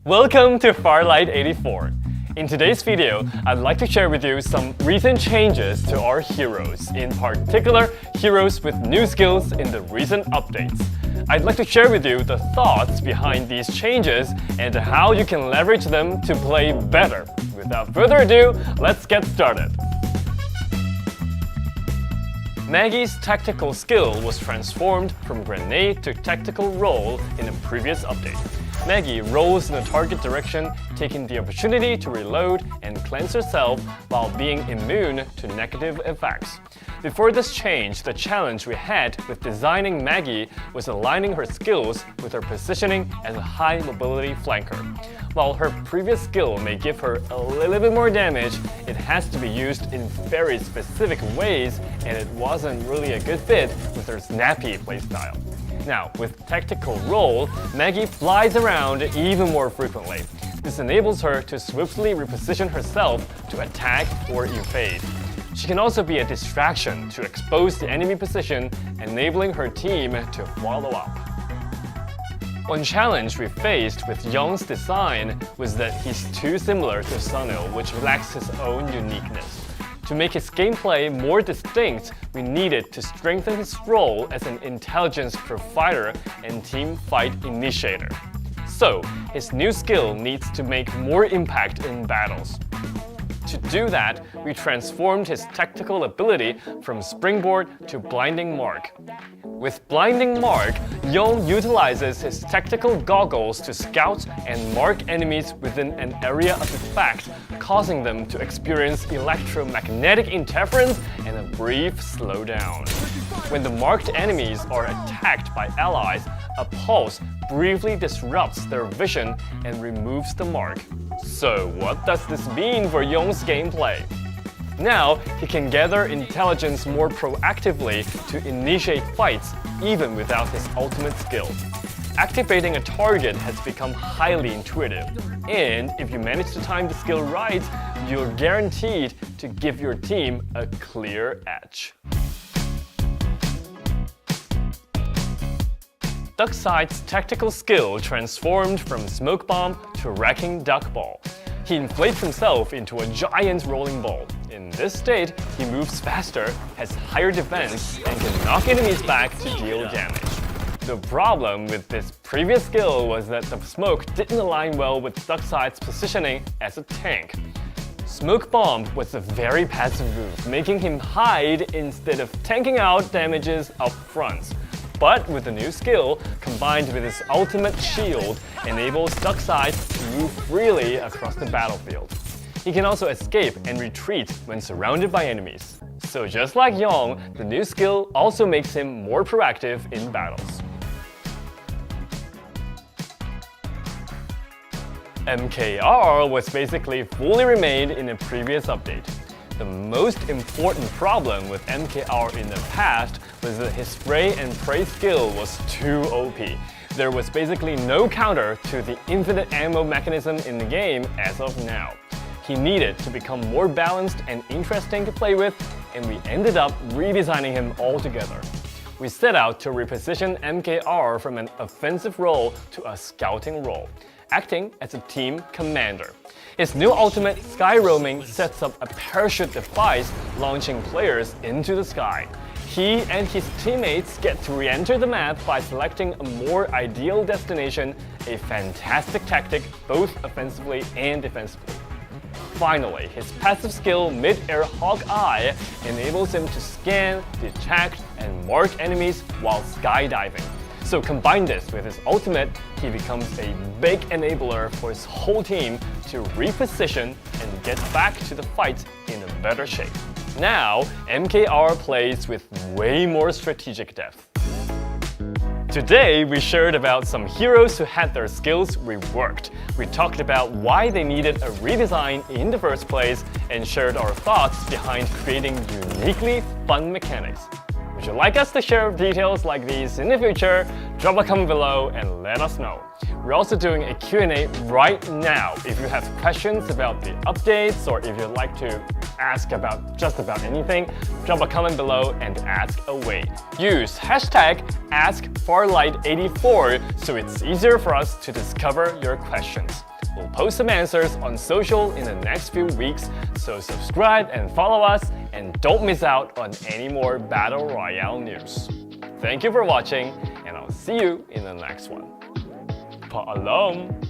Welcome to Farlight 84. In today's video, I'd like to share with you some recent changes to our heroes, in particular, heroes with new skills in the recent updates. I'd like to share with you the thoughts behind these changes and how you can leverage them to play better. Without further ado, let's get started. Maggie's tactical skill was transformed from grenade to tactical roll in a previous update. Maggie rolls in the target direction, taking the opportunity to reload and cleanse herself while being immune to negative effects. Before this change, the challenge we had with designing Maggie was aligning her skills with her positioning as a high mobility flanker. While her previous skill may give her a little bit more damage, it has to be used in very specific ways, and it wasn't really a good fit with her snappy playstyle. Now, with tactical roll, Maggie flies around even more frequently. This enables her to swiftly reposition herself to attack or evade. She can also be a distraction to expose the enemy position, enabling her team to follow up. One challenge we faced with Young's design was that he's too similar to Sunil, which lacks his own uniqueness. To make his gameplay more distinct, we needed to strengthen his role as an intelligence provider and team fight initiator. So, his new skill needs to make more impact in battles. To do that, we transformed his tactical ability from Springboard to Blinding Mark. With Blinding Mark, Young utilizes his tactical goggles to scout and mark enemies within an area of effect, causing them to experience electromagnetic interference and a brief slowdown. When the marked enemies are attacked by allies, a pulse briefly disrupts their vision and removes the mark. So what does this mean for Young's gameplay? Now, he can gather intelligence more proactively to initiate fights even without his ultimate skill. Activating a target has become highly intuitive, and if you manage to time the skill right, you're guaranteed to give your team a clear edge. Duckside's tactical skill transformed from Smoke Bomb to Wrecking Duck Ball. He inflates himself into a giant rolling ball. In this state, he moves faster, has higher defense, and can knock enemies back to deal damage. The problem with this previous skill was that the smoke didn't align well with Duckside's positioning as a tank. Smoke Bomb was a very passive move, making him hide instead of tanking out damages up front. But with the new skill, combined with his ultimate shield, enables Duckside to move freely across the battlefield. He can also escape and retreat when surrounded by enemies. So just like Young, the new skill also makes him more proactive in battles. MKR was basically fully remade in a previous update. The most important problem with MKR in the past was that his spray and pray skill was too OP. There was basically no counter to the infinite ammo mechanism in the game as of now. He needed to become more balanced and interesting to play with, and we ended up redesigning him altogether. We set out to reposition MKR from an offensive role to a scouting role, acting as a team commander. His new ultimate, Sky Roaming, sets up a parachute device, launching players into the sky. He and his teammates get to re-enter the map by selecting a more ideal destination, a fantastic tactic both offensively and defensively. Finally, his passive skill, Mid-Air Hawkeye, enables him to scan, detect, and mark enemies while skydiving. So combine this with his ultimate, he becomes a big enabler for his whole team to reposition and get back to the fight in a better shape. Now, MKR plays with way more strategic depth. Today, we shared about some heroes who had their skills reworked. We talked about why they needed a redesign in the first place and shared our thoughts behind creating uniquely fun mechanics. Would you like us to share details like these in the future? Drop a comment below and let us know. We're also doing a Q&A right now. If you have questions about the updates or if you'd like to ask about just about anything, drop a comment below and ask away. Use hashtag AskFarlight84 so it's easier for us to discover your questions. post some answers on social in the next few weeks, so subscribe and follow us and don't miss out on any more Battle Royale news. Thank you for watching, and I'll see you in the next one. Paalam!